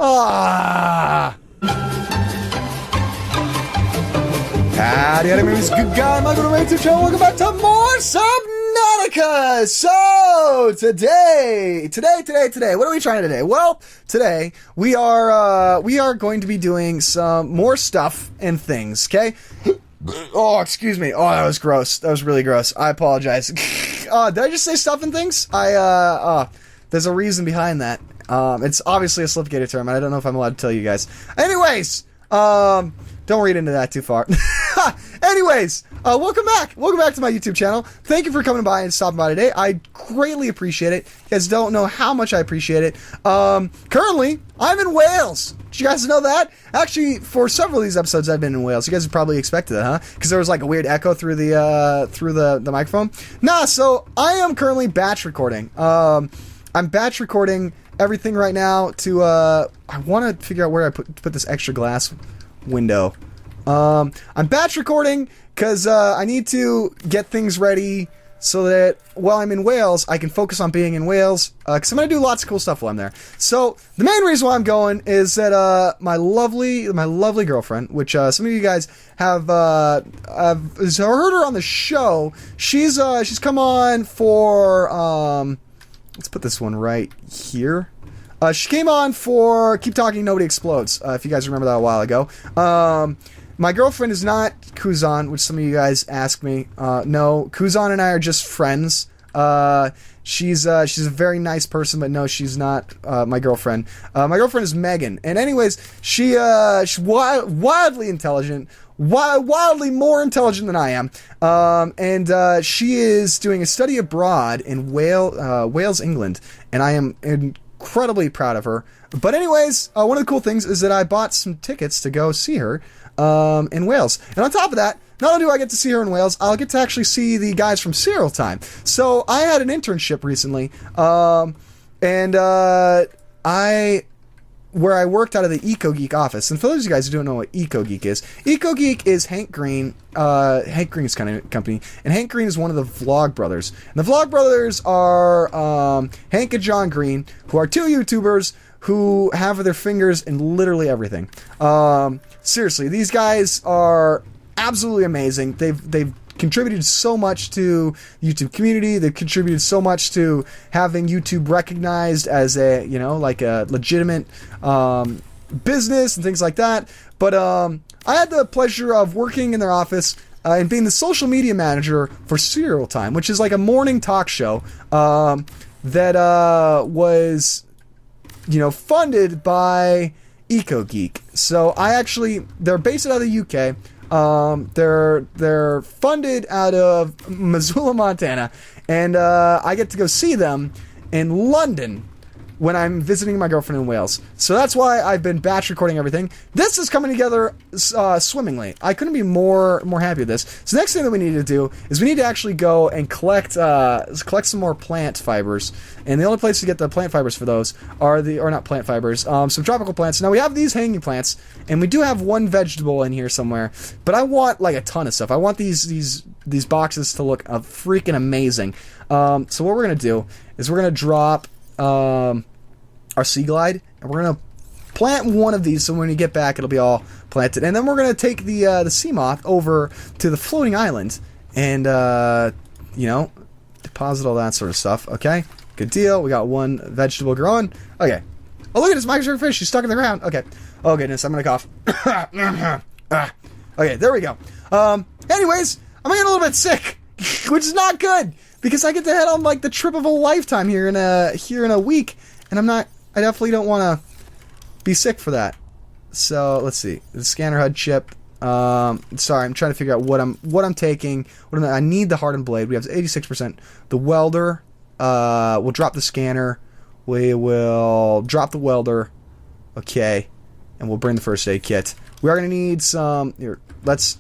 Ah. Howdy, enemies, good guy, Michael, to my YouTube channel. Welcome back to more Subnautica. So, today, what are we trying today? Well, today, we are going to be doing some more stuff and things, okay? Oh, excuse me. Oh, that was gross. That was really gross. I apologize. Did I just say stuff and things? There's a reason behind that. It's obviously a Slipgator term, and I don't know if I'm allowed to tell you guys. Anyways, don't read into that too far. Anyways, welcome back. Welcome back to my YouTube channel. Thank you for coming by and stopping by today. I greatly appreciate it. You guys don't know how much I appreciate it. Currently, I'm in Wales. Did you guys know that? Actually, for several of these episodes, I've been in Wales. You guys probably expected that, huh? Because there was like a weird echo through the microphone. Nah, so I am currently batch recording. I'm batch recording everything right now to, I want to figure out where I put this extra glass window. I'm batch recording because I need to get things ready so that while I'm in Wales, I can focus on being in Wales, because I'm going to do lots of cool stuff while I'm there. So, the main reason why I'm going is that my lovely girlfriend, which some of you guys have heard her on the show, she's come on for, let's put this one right here. She came on for Keep Talking, Nobody Explodes, if you guys remember that a while ago. My girlfriend is not Kuzan, which some of you guys ask me. No, Kuzan and I are just friends. She's a very nice person, but no, she's not my girlfriend. My girlfriend is Megan. And anyways, she's wildly intelligent, wildly more intelligent than I am. And she is doing a study abroad in Wales, England. And I am incredibly proud of her. But anyways, one of the cool things is that I bought some tickets to go see her in Wales. And on top of that, not only do I get to see her in Wales, I'll get to actually see the guys from Serial Time. So I had an internship recently, where I worked out of the EcoGeek office. And for those of you guys who don't know what EcoGeek is Hank Green's kind of company, and Hank Green is one of the Vlog Brothers. And the Vlog Brothers are Hank and John Green, who are two YouTubers who have their fingers in literally everything. Seriously, these guys are absolutely amazing. They've contributed so much to the YouTube community. They've contributed so much to having YouTube recognized as a, like a legitimate business and things like that. But I had the pleasure of working in their office and being the social media manager for Serial Time, which is like a morning talk show that was, funded by EcoGeek. So they're based out of the UK. They're funded out of Missoula, Montana, and I get to go see them in London when I'm visiting my girlfriend in Wales. So that's why I've been batch recording everything. This is coming together swimmingly. I couldn't be more happy with this. So the next thing that we need to do is we need to actually go and collect some more plant fibers. And the only place to get the plant fibers for those are not plant fibers, some tropical plants. Now we have these hanging plants, and we do have one vegetable in here somewhere, but I want like a ton of stuff. I want these boxes to look freaking amazing. So what we're gonna do is we're gonna drop our Sea Glide, and we're gonna plant one of these, so when we get back it'll be all planted. And then we're gonna take the sea moth over to the floating island and deposit all that sort of stuff. Okay, good deal. We got one vegetable growing. Okay. Oh, look at this microscopic fish. She's stuck in the ground. Okay. Oh goodness, I'm gonna cough. Okay, there we go. Anyways, I'm getting a little bit sick, which is not good, because I get to head on like the trip of a lifetime here in a week, and I definitely don't want to be sick for that. So let's see, the scanner HUD chip. Sorry, I'm trying to figure out what I'm taking. I need the hardened blade. We have 86%. The welder. We'll drop the scanner. We will drop the welder. Okay, and we'll bring the first aid kit. We are gonna need some. Here, let's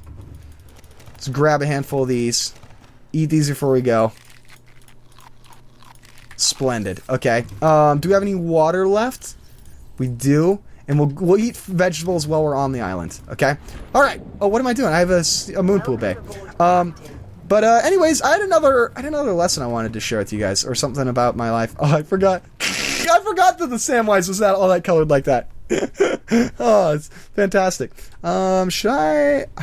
grab a handful of these. Eat these before we go. Splendid. Okay. Do we have any water left? We do. And we'll eat vegetables while we're on the island. Okay? Alright. Oh, what am I doing? I have a moon pool bay. But anyways, I had another lesson I wanted to share with you guys, or something about my life. Oh, I forgot. I forgot that the Samwise was all that colored like that. Oh, it's fantastic. I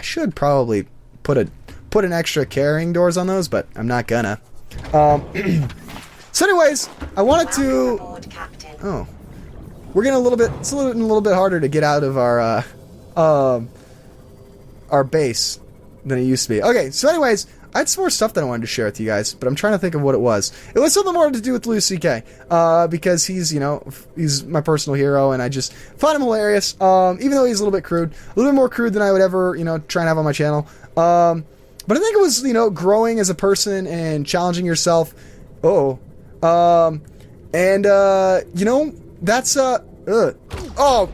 should probably put an extra carrying doors on those, but I'm not gonna. So anyways, I wanted to... Oh. We're getting it's a little bit harder to get out of our base than it used to be. Okay, so anyways, I had some more stuff that I wanted to share with you guys, but I'm trying to think of what it was. It was something more to do with Louis C.K. Because he's my personal hero, and I just find him hilarious. Even though he's a little bit more crude than I would ever, try and have on my channel. But I think it was, growing as a person and challenging yourself. That's, oh,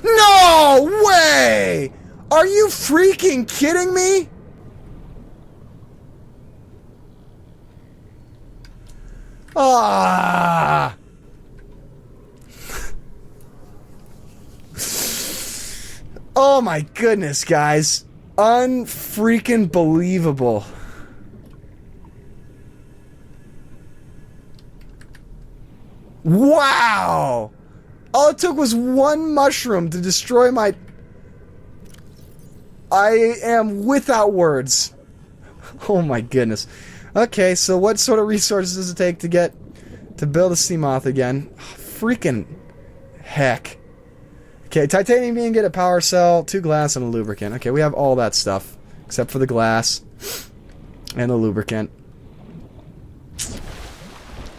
no way! Are you freaking kidding me? Ah! Oh my goodness, guys. Unfreaking believable. Wow! All it took was one mushroom to destroy my... I am without words. Oh my goodness. Okay, so what sort of resources does it take to build a sea moth again? Freaking heck. Okay, titanium ingot, a power cell, 2 glass, and a lubricant. Okay, we have all that stuff. Except for the glass and the lubricant.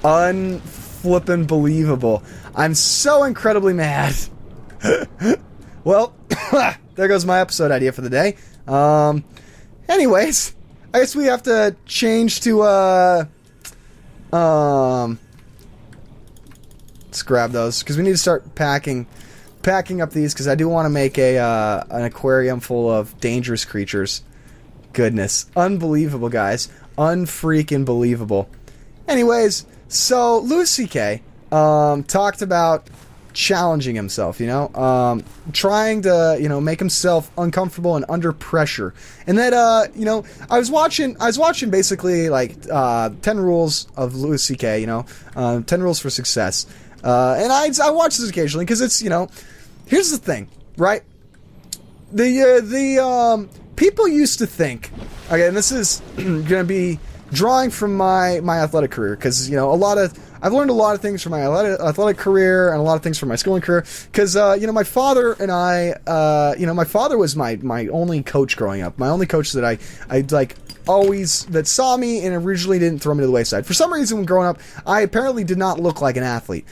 Unflippin' believable. I'm so incredibly mad. Well, there goes my episode idea for the day. Anyways, I guess we have to change to, let's grab those, because we need to start packing up these, because I do want to make an aquarium full of dangerous creatures. Goodness. Unbelievable, guys. Unfreaking believable. Anyways, so Louis C.K. Talked about challenging himself, trying to, make himself uncomfortable and under pressure. And that, I was watching basically like 10 rules of Louis C.K., 10 rules for success. And I watch this occasionally because it's, here's the thing, right? The people used to think, okay, and this is going to be drawing from my athletic career, because, I've learned a lot of things from my athletic career and a lot of things from my schooling career, because, my father and I, my father was my only coach growing up, my only coach that I like, always, that saw me and originally didn't throw me to the wayside. For some reason, when growing up, I apparently did not look like an athlete.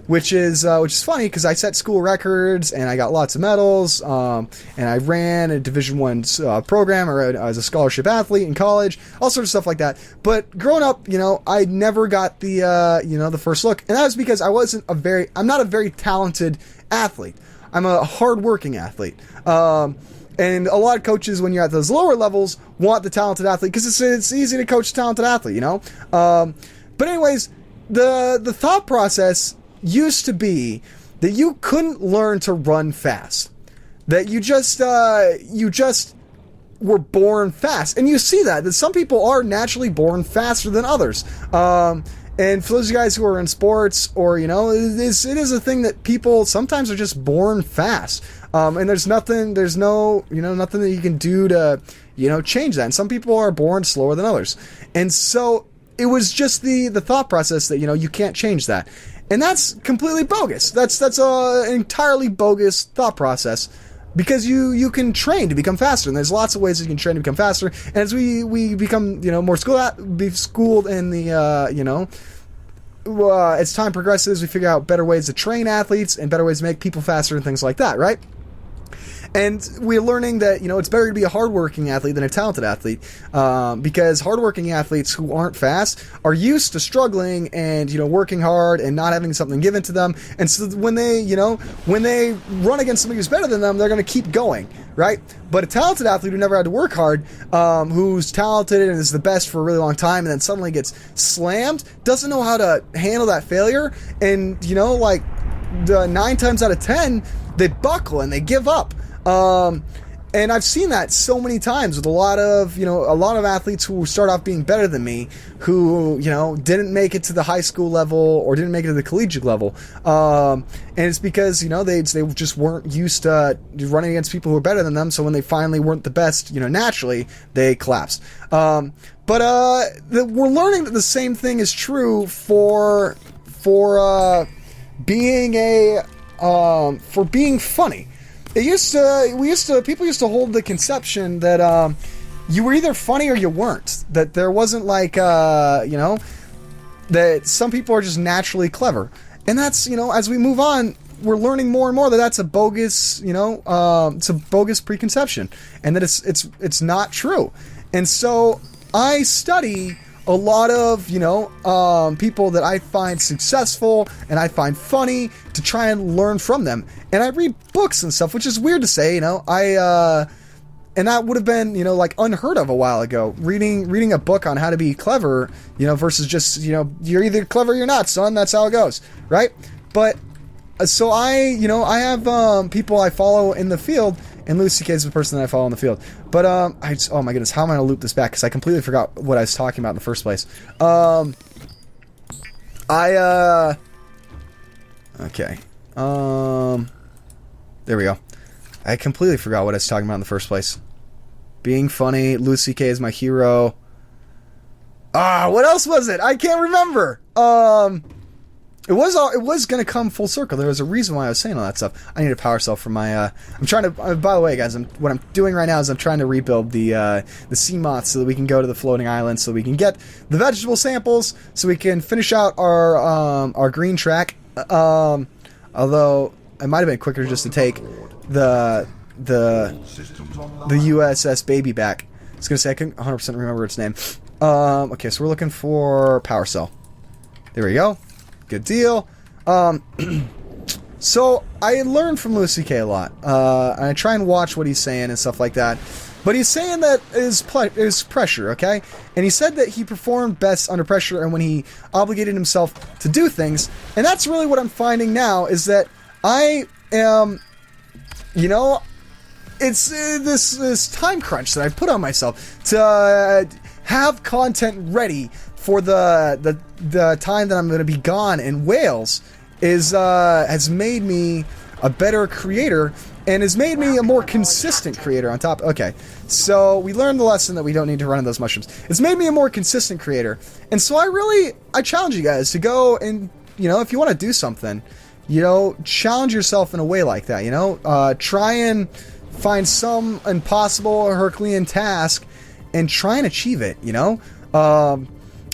Which is funny, because I set school records and I got lots of medals, and I ran a Division I program, or I was a scholarship athlete in college, all sorts of stuff like that. But growing up, I never got the first look, and that was because I'm not a very talented athlete. I'm a hard-working athlete. And a lot of coaches, when you're at those lower levels, want the talented athlete, because it's easy to coach a talented athlete, But anyways, the thought process used to be that you couldn't learn to run fast, that you just were born fast, and you see that some people are naturally born faster than others. And for those of you guys who are in sports, or it is a thing that people sometimes are just born fast, and there's nothing that you can do to change that. And some people are born slower than others, and so it was just the thought process that you can't change that. And that's completely bogus. That's an entirely bogus thought process, because you can train to become faster, and there's lots of ways you can train to become faster. And as we become more schooled in the as time progresses, we figure out better ways to train athletes and better ways to make people faster and things like that, right? And we're learning that, it's better to be a hardworking athlete than a talented athlete, because hardworking athletes who aren't fast are used to struggling and, working hard and not having something given to them. And so when they run against somebody who's better than them, they're going to keep going, right? But a talented athlete who never had to work hard, who's talented and is the best for a really long time, and then suddenly gets slammed, doesn't know how to handle that failure. And, 9 times out of 10, they buckle and they give up. And I've seen that so many times with a lot of athletes who start off being better than me, who, didn't make it to the high school level or didn't make it to the collegiate level. And it's because, they just weren't used to running against people who were better than them. So when they finally weren't the best, naturally, they collapsed. But we're learning that the same thing is true for being funny. People used to hold the conception that you were either funny or you weren't. That there wasn't that some people are just naturally clever. And that's, as we move on, we're learning more and more that that's a bogus, it's a bogus preconception, and that it's not true. And so I study a lot of, people that I find successful and I find funny to try and learn from them. And I read books and stuff, which is weird to say, and that would have been, unheard of a while ago. Reading a book on how to be clever, versus just, you're either clever or you're not, son. That's how it goes, right? But so I have people I follow in the field. And Louis C.K. is the person that I follow in the field. But, oh my goodness, how am I going to loop this back? Because I completely forgot what I was talking about in the first place. Okay. There we go. I completely forgot what I was talking about in the first place. Being funny, Louis C.K. is my hero. What else was it? I can't remember. It was going to come full circle. There was a reason why I was saying all that stuff. I need a power cell for my, I'm trying to, by the way, guys, what I'm doing right now is I'm trying to rebuild the sea moths so that we can go to the floating island, so we can get the vegetable samples, so we can finish out our green track. Although, it might have been quicker just to take the USS Baby back. I was going to say, I couldn't 100% remember its name. Okay, so we're looking for power cell. There we go. Good deal. So I learned from Louis C.K. a lot. And I try and watch what he's saying and stuff like that. But he's saying that is pressure, okay? And he said that he performed best under pressure and when he obligated himself to do things. And that's really what I'm finding now, is that I am, it's this time crunch that I put on myself to have content ready for the time that I'm going to be gone in Wales has made me a better creator and has made me a more consistent creator on top. Okay, so we learned the lesson that we don't need to run in those mushrooms. It's made me a more consistent creator. And so I challenge you guys to go and, if you want to do something, challenge yourself in a way like that, try and find some impossible or Herculean task and try and achieve it,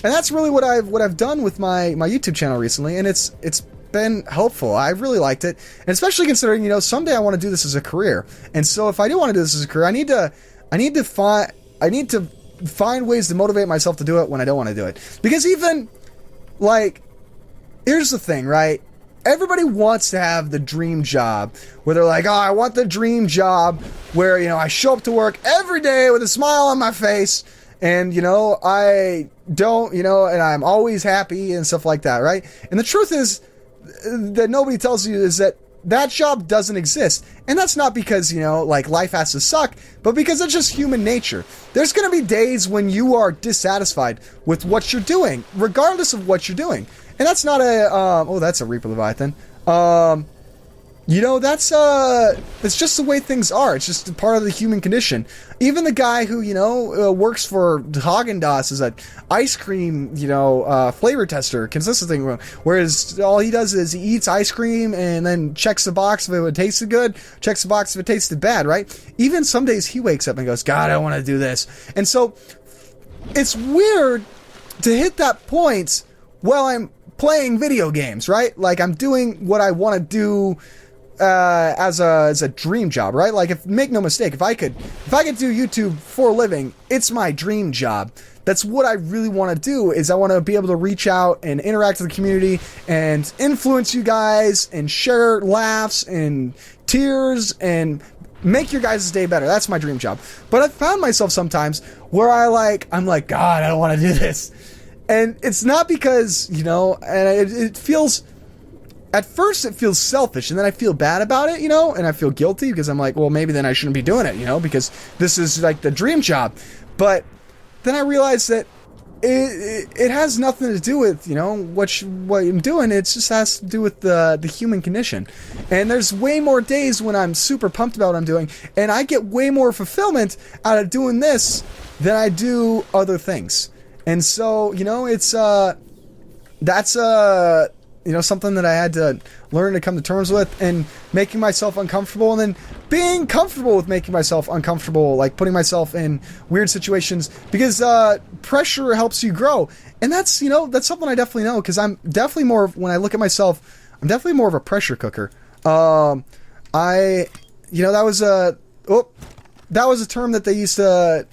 and that's really what I've done with my YouTube channel recently, and it's been helpful. I really liked it, and especially considering someday I want to do this as a career. And so if I do want to do this as a career, I need to find ways to motivate myself to do it when I don't want to do it. Because even here's the thing, right? Everybody wants to have the dream job where they're like, I want the dream job where I show up to work every day with a smile on my face. And, I don't, and I'm always happy and stuff like that, right? And the truth is that nobody tells you is that job doesn't exist. And that's not because, life has to suck, but because it's just human nature. There's going to be days when you are dissatisfied with what you're doing, regardless of what you're doing. And that's not that's a Reaper Leviathan. It's just the way things are. It's just part of the human condition. Even the guy who, works for Haagen-Dazs is an ice cream, flavor tester, consistent thing. Whereas all he does is he eats ice cream and then checks the box if it tasted good, checks the box if it tasted bad, right? Even some days he wakes up and goes, God, I want to do this. And so it's weird to hit that point while I'm playing video games, right? Like I'm doing what I want to do as a dream job, right? Like, make no mistake, if I could do YouTube for a living, it's my dream job. That's what I really want to do, is I want to be able to reach out and interact with the community and influence you guys and share laughs and tears and make your guys' day better. That's my dream job. But I've found myself sometimes where I'm like, God, I don't want to do this. And it's not because, and it feels at first it feels selfish, and then I feel bad about it, and I feel guilty because I'm like, well, maybe then I shouldn't be doing it, because this is like the dream job. But then I realized that it has nothing to do with, what I'm doing. It just has to do with the human condition. And there's way more days when I'm super pumped about what I'm doing, and I get way more fulfillment out of doing this than I do other things. And so, it's, that's, something that I had to learn to come to terms with, and making myself uncomfortable, and then being comfortable with making myself uncomfortable, like putting myself in weird situations, because pressure helps you grow. And that's, that's something I definitely know, because I'm definitely more of, when I look at myself, I'm definitely more of a pressure cooker. That was a term that they used to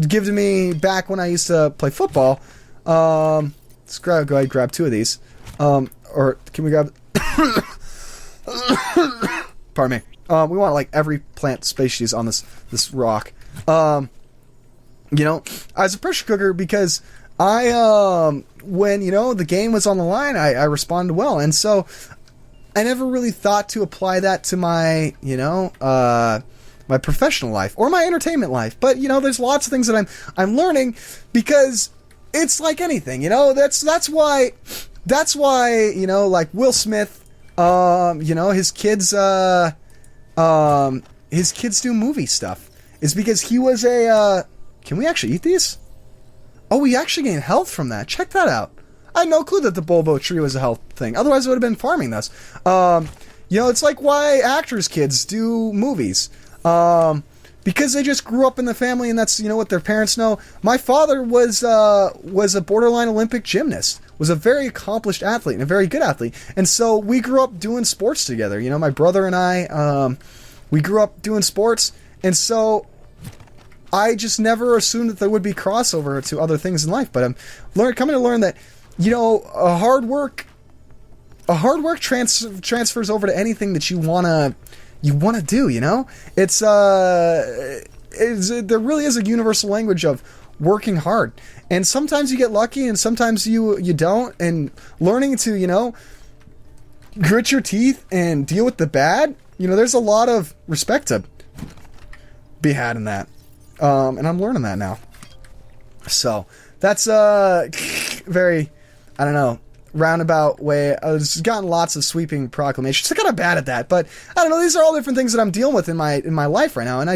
give to me back when I used to play football. Let's go ahead and grab 2 of these. Or can we grab... Pardon me. We want like every plant species on this rock. I was a pressure cooker because I, when, the game was on the line, I responded well. And so I never really thought to apply that to my, my professional life or my entertainment life. But, there's lots of things that I'm learning, because it's like anything, that's why, like Will Smith, his kids do movie stuff. It's because he was can we actually eat these? Oh, we actually gain health from that. Check that out. I had no clue that the bulbo tree was a health thing. Otherwise, I would have been farming this. It's like why actors' kids do movies. Because they just grew up in the family, and that's, what their parents know. My father was a borderline Olympic gymnast, was a very accomplished athlete and a very good athlete. And so we grew up doing sports together. My brother and I, we grew up doing sports. And so I just never assumed that there would be crossover to other things in life. But I'm coming to learn that, a hard work transfers over to anything that you want to do, It's there really is a universal language of working hard. And sometimes you get lucky and sometimes you don't, and learning to, grit your teeth and deal with the bad, there's a lot of respect to be had in that. And I'm learning that now. So that's very, I don't know, roundabout way. I've gotten lots of sweeping proclamations. I'm kind of bad at that, but I don't know. These are all different things that I'm dealing with in my life right now, and I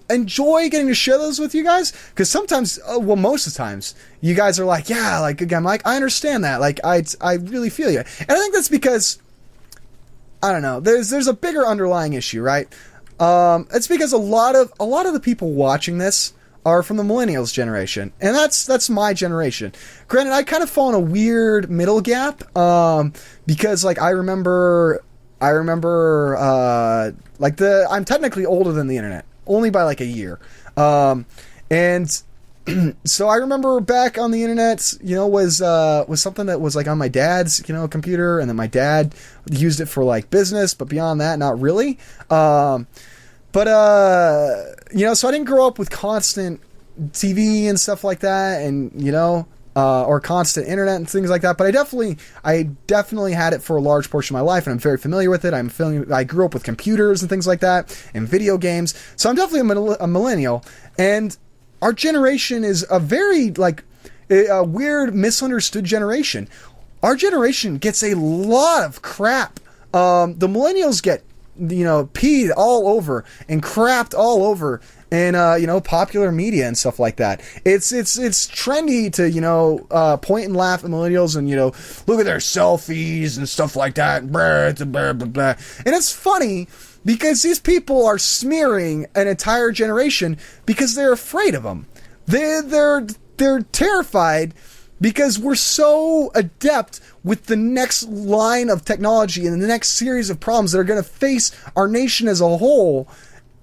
enjoy getting to share those with you guys, because sometimes, most of the times, you guys are like, yeah, like, again, Mike, I understand that. Like, I really feel you, and I think that's because, I don't know. There's a bigger underlying issue, right? It's because a lot of the people watching this are from the millennials generation, and that's my generation. Granted, I kind of fall in a weird middle gap, because like I remember I'm technically older than the internet, only by like a year, and so I remember back on the internet, was something that was like on my dad's computer, and then my dad used it for like business, but beyond that, not really. So I didn't grow up with constant TV and stuff like that, and, or constant internet and things like that, but I definitely had it for a large portion of my life, and I'm very familiar with it. I grew up with computers and things like that, and video games, so I'm definitely a millennial, and our generation is a very, like, a weird, misunderstood generation. Our generation gets a lot of crap. The millennials get peed all over and crapped all over in popular media and stuff like that. It's trendy to point and laugh at millennials and look at their selfies and stuff like that. Blah, blah, blah, blah. And it's funny because these people are smearing an entire generation because they're afraid of them. They're terrified because we're so adept with the next line of technology and the next series of problems that are going to face our nation as a whole.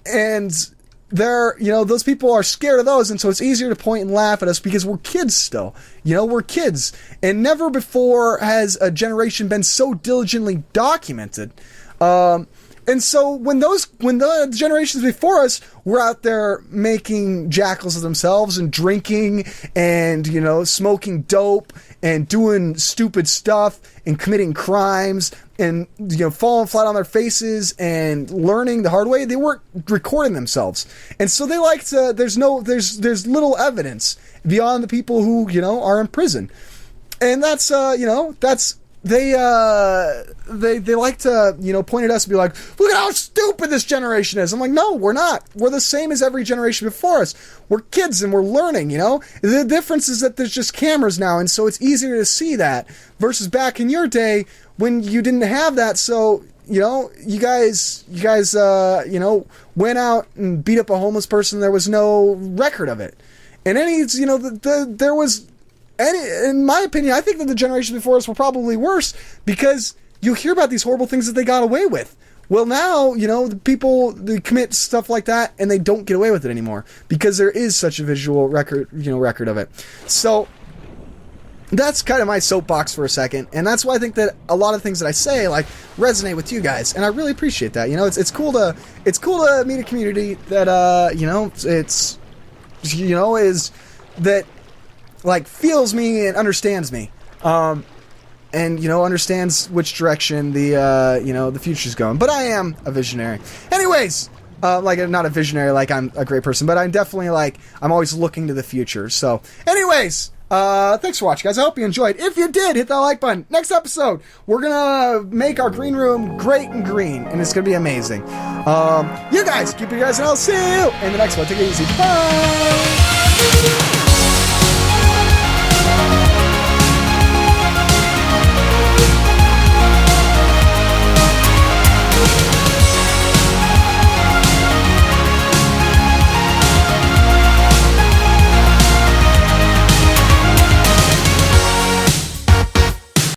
And those people are scared of those. And so it's easier to point and laugh at us because we're kids still. We're kids. And never before has a generation been so diligently documented. And And so when the generations before us were out there making jackals of themselves and drinking and, you know, smoking dope and doing stupid stuff and committing crimes and, you know, falling flat on their faces and learning the hard way, they weren't recording themselves. And so they like to, there's little evidence beyond the people who, you know, are in prison. And that's, you know, that's, they like to, you know, point at us and be like, look at how stupid this generation is. I'm like, no, we're not. We're the same as every generation before us. We're kids and we're learning, you know. The difference is that there's just cameras now, and so it's easier to see that versus back in your day when you didn't have that. So, you know, you guys, you know, went out and beat up a homeless person. There was no record of it. And you know, there was. And in my opinion, I think that the generation before us were probably worse because you hear about these horrible things that they got away with. Well, now, you know, the people, they commit stuff like that and they don't get away with it anymore because there is such a visual record of it. So that's kind of my soapbox for a second. And that's why I think that a lot of things that I say, like, resonate with you guys. And I really appreciate that. You know, it's cool to meet a community that, you know, it's, you know, is that, like, feels me and understands me, and, you know, understands which direction the, you know, the future's going. But I am a visionary. Anyways, like, not a visionary like I'm a great person, but I'm definitely, like, I'm always looking to the future. So, anyways, thanks for watching, guys. I hope you enjoyed. If you did, hit that like button. Next episode, we're gonna make our green room great and green, and it's gonna be amazing. You guys, keep you guys, and I'll see you in the next one. Take it easy. Bye!